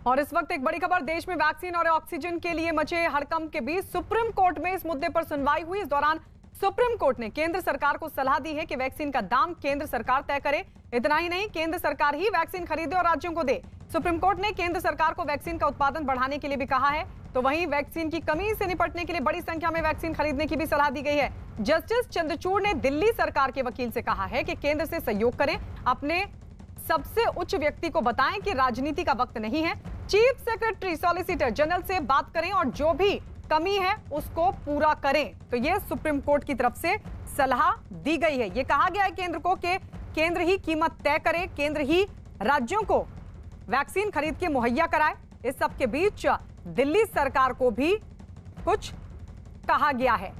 और इस वक्त एक बड़ी खबर, देश में वैक्सीन और ऑक्सीजन के लिए मचे हड़कंप के बीच सुप्रीम कोर्ट में इस मुद्दे पर सुनवाई हुई। इस दौरान सुप्रीम कोर्ट ने केंद्र सरकार को सलाह दी है कि वैक्सीन का दाम केंद्र सरकार तय करे। इतना ही नहीं, केंद्र सरकार ही वैक्सीन खरीदे और राज्यों को दे। सुप्रीम कोर्ट ने केंद्र सरकार को वैक्सीन का उत्पादन बढ़ाने के लिए भी कहा है। तो वहीं वैक्सीन की कमी से निपटने के लिए बड़ी संख्या में वैक्सीन खरीदने की भी सलाह दी गई है। जस्टिस चंद्रचूड़ ने दिल्ली सरकार के वकील से कहा है कि केंद्र से सहयोग करें, अपने सबसे उच्च व्यक्ति को बताएं कि राजनीति का वक्त नहीं है। चीफ सेक्रेटरी सॉलिसिटर जनरल से बात करें और जो भी कमी है उसको पूरा करें। तो ये सुप्रीम कोर्ट की तरफ से सलाह दी गई है। ये कहा गया है केंद्र को कि केंद्र ही कीमत तय करे, केंद्र ही राज्यों को वैक्सीन खरीद के मुहैया कराए। इस सब के बीच दिल्ली सरकार को भी कुछ कहा गया है।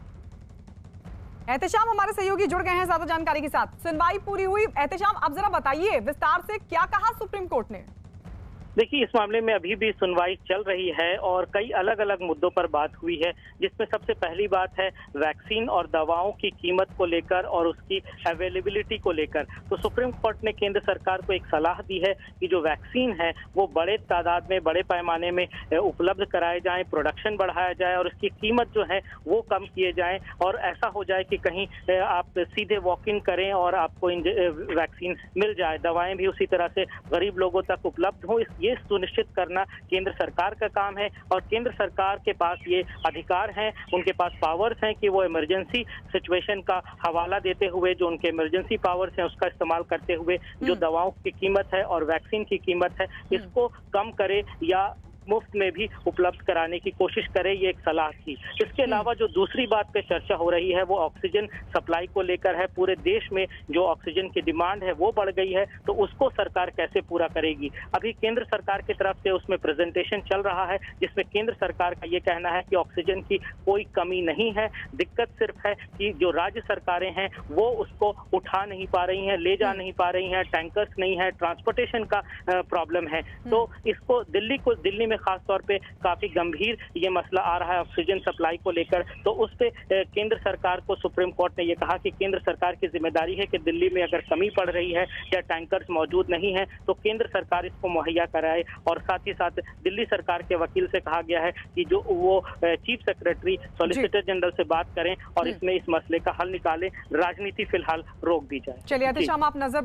एहतेशाम हमारे सहयोगी जुड़ गए हैं ज्यादा जानकारी के साथ। सुनवाई पूरी हुई। एहतेशाम, अब जरा बताइए विस्तार से क्या कहा सुप्रीम कोर्ट ने। देखिए, इस मामले में अभी भी सुनवाई चल रही है और कई अलग अलग मुद्दों पर बात हुई है, जिसमें सबसे पहली बात है वैक्सीन और दवाओं की कीमत को लेकर और उसकी अवेलेबिलिटी को लेकर। तो सुप्रीम कोर्ट ने केंद्र सरकार को एक सलाह दी है कि जो वैक्सीन है वो बड़े तादाद में, बड़े पैमाने में उपलब्ध कराए जाएं, प्रोडक्शन बढ़ाया जाए और उसकी कीमत जो है वो कम किए जाएं। और ऐसा हो जाए कि कहीं आप सीधे वॉक इन करें और आपको वैक्सीन मिल जाए। दवाएं भी उसी तरह से गरीब लोगों तक उपलब्ध हो, ये सुनिश्चित करना केंद्र सरकार का काम है। और केंद्र सरकार के पास ये अधिकार हैं, उनके पास पावर्स हैं कि वो इमरजेंसी सिचुएशन का हवाला देते हुए, जो उनके इमरजेंसी पावर्स हैं उसका इस्तेमाल करते हुए जो दवाओं की कीमत है और वैक्सीन की कीमत है इसको कम करे या मुफ्त में भी उपलब्ध कराने की कोशिश करे। ये एक सलाह थी। इसके अलावा जो दूसरी बात पे चर्चा हो रही है वो ऑक्सीजन सप्लाई को लेकर है। पूरे देश में जो ऑक्सीजन की डिमांड है वो बढ़ गई है, तो उसको सरकार कैसे पूरा करेगी। अभी केंद्र सरकार की तरफ से उसमें प्रेजेंटेशन चल रहा है, जिसमें केंद्र सरकार का ये कहना है कि ऑक्सीजन की कोई कमी नहीं है। दिक्कत सिर्फ है कि जो राज्य सरकारें हैं वो उसको उठा नहीं पा रही हैं, ले जा नहीं पा रही हैं, टैंकर्स नहीं है, ट्रांसपोर्टेशन का प्रॉब्लम है। तो इसको दिल्ली में खास तौर पे काफी गंभीर ये मसला आ रहा है ऑक्सीजन सप्लाई को लेकर। तो उस पे केंद्र सरकार को सुप्रीम कोर्ट ने ये कहा कि केंद्र सरकार की जिम्मेदारी है कि दिल्ली में अगर कमी पड़ रही है या टैंकर्स मौजूद नहीं है तो केंद्र सरकार इसको मुहैया कराए। और साथ ही साथ दिल्ली सरकार के वकील से कहा गया है कि जो वो चीफ सेक्रेटरी सॉलिसिटर जनरल से बात करें और इसमें इस मसले का हल निकालें। राजनीति फिलहाल रोक दी जाए। चलिए एहतेशाम, आप नजर